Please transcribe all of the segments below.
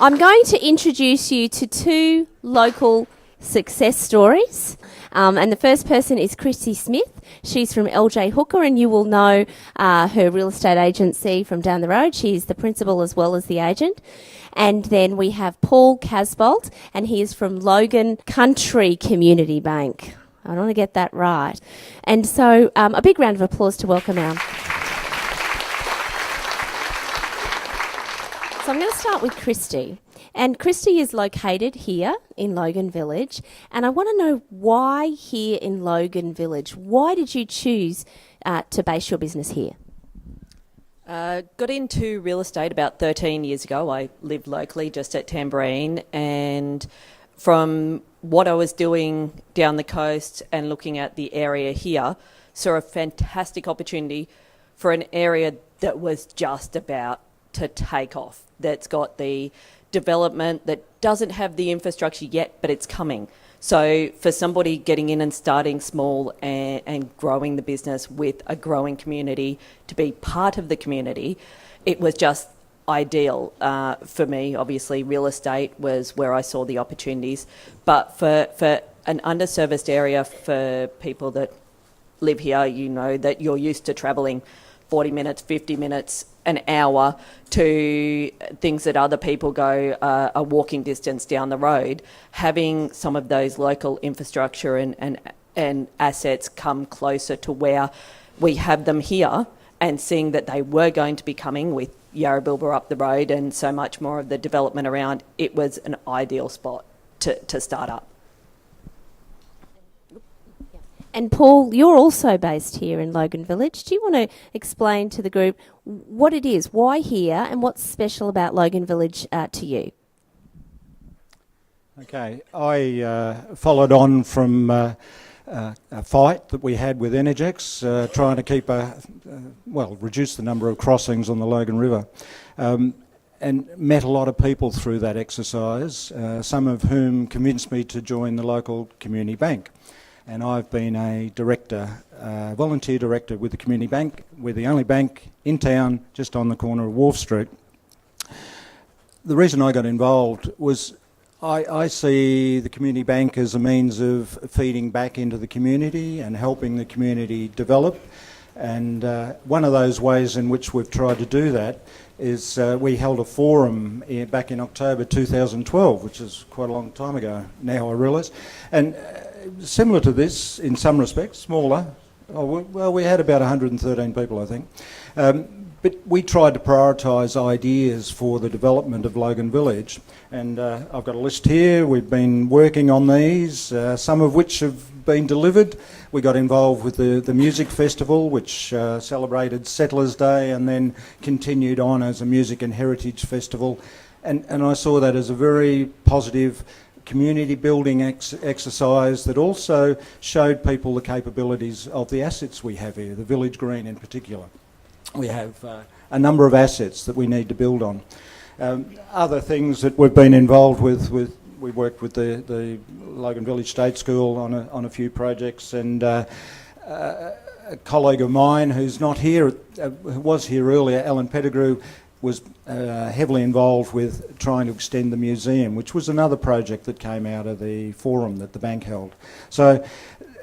I'm going to introduce you to two local success stories. And the first person is Christie Smith. She's from LJ Hooker, and you will know her real estate agency from down the road. She's the principal as well as the agent. And then we have Paul Casboult, and he is from Logan Country Community Bank. I want to get that right. And so a big round of applause to welcome our... So I'm going to start with Christie. And Christie is located here in Logan Village. And I want to know why here in Logan Village. Why did you choose to base your business here? Got into real estate about 13 years ago. I lived locally just at Tamborine, and from what I was doing down the coast and looking at the area here, saw a fantastic opportunity for an area that was just about to take off, that's got the development, that doesn't have the infrastructure yet, but it's coming. So for somebody getting in and starting small and growing the business with a growing community, to be part of the community, it was just ideal for me. Obviously, real estate was where I saw the opportunities. But for an underserviced area, for people that live here, you know that you're used to travelling 40 minutes, 50 minutes, an hour to things that other people go a walking distance down the road. Having some of those local infrastructure and assets come closer to where we have them here, and seeing that they were going to be coming with Yarrabilba up the road and so much more of the development around, it was an ideal spot to start up. And Paul, you're also based here in Logan Village. Do you want to explain to the group what it is, why here, and what's special about Logan Village to you? Okay, I followed on from a fight that we had with Energex, trying to keep reduce the number of crossings on the Logan River, and met a lot of people through that exercise, some of whom convinced me to join the local community bank. And I've been a director, volunteer director with the community bank. We're the only bank in town, just on the corner of Wharf Street. The reason I got involved was I see the community bank as a means of feeding back into the community and helping the community develop. And one of those ways in which we've tried to do that is we held a forum back in October 2012, which is quite a long time ago now, I realise. And similar to this in some respects, smaller. Well, we had about 113 people, I think. But we tried to prioritise ideas for the development of Logan Village. And I've got a list here. We've been working on these, some of which have been delivered. We got involved with the music festival, which celebrated Settlers' Day and then continued on as a music and heritage festival. And I saw that as a very positive community building exercise that also showed people the capabilities of the assets we have here, the village green in particular. We have a number of assets that we need to build on. Other things that we've been involved with we worked with the Logan Village State School on a few projects, and a colleague of mine who's not here, who was here earlier, Alan Pettigrew, was heavily involved with trying to extend the museum, which was another project that came out of the forum that the bank held. So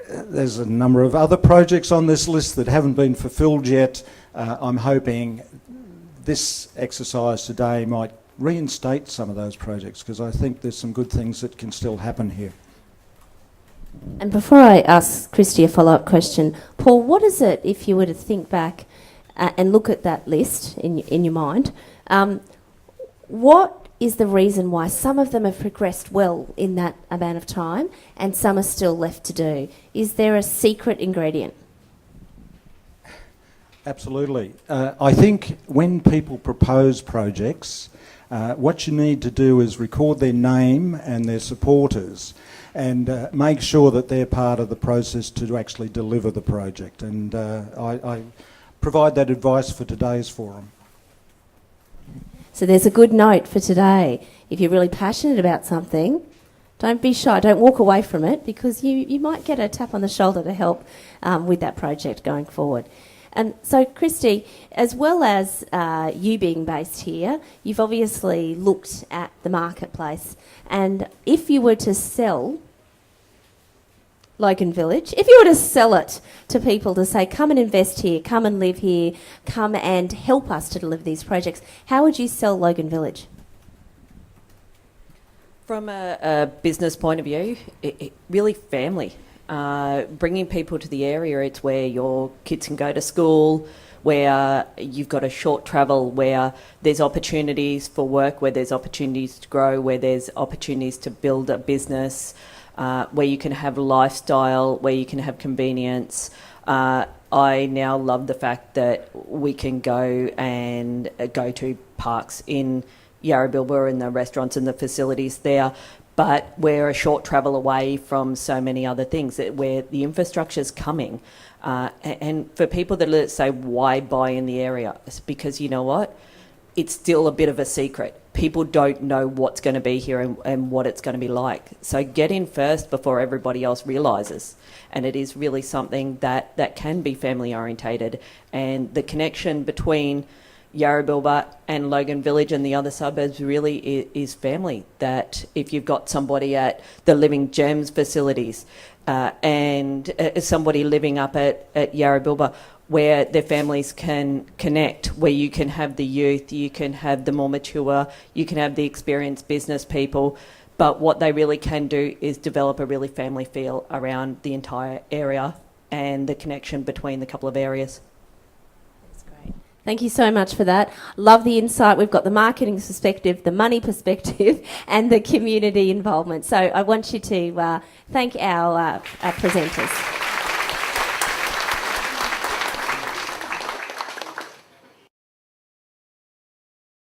there's a number of other projects on this list that haven't been fulfilled yet. I'm hoping this exercise today might reinstate some of those projects, because I think there's some good things that can still happen here. And before I ask Christie a follow-up question, Paul, what is it, if you were to think back and look at that list in your mind, what is the reason why some of them have progressed well in that amount of time and some are still left to do? Is there a secret ingredient? Absolutely. I think when people propose projects, what you need to do is record their name and their supporters and make sure that they're part of the process to actually deliver the project. And I provide that advice for today's forum. So there's a good note for today. If you're really passionate about something, don't be shy. Don't walk away from it, because you might get a tap on the shoulder to help with that project going forward. And so, Christie, as well as you being based here, you've obviously looked at the marketplace. And if you were to sell Logan Village, if you were to sell it to people to say, come and invest here, come and live here, come and help us to deliver these projects, how would you sell Logan Village? From a business point of view, it really family. Bringing people to the area, it's where your kids can go to school, where you've got a short travel, where there's opportunities for work, where there's opportunities to grow, where there's opportunities to build a business, where you can have lifestyle, where you can have convenience. I now love the fact that we can go to parks in Yarrabilba and the restaurants and the facilities there, but we're a short travel away from so many other things where the infrastructure's coming. And for people that say, why buy in the area? It's because, you know what? It's still a bit of a secret. People don't know what's going to be here and what it's going to be like. So get in first before everybody else realises. And it is really something that can be family orientated. And the connection between Yarrabilba and Logan Village and the other suburbs really is family. That if you've got somebody at the Living Gems facilities and somebody living up at Yarrabilba, where their families can connect, where you can have the youth, you can have the more mature, you can have the experienced business people, but what they really can do is develop a really family feel around the entire area and the connection between the couple of areas. Thank you so much for that. Love the insight. We've got the marketing perspective, the money perspective, and the community involvement. So I want you to thank our presenters.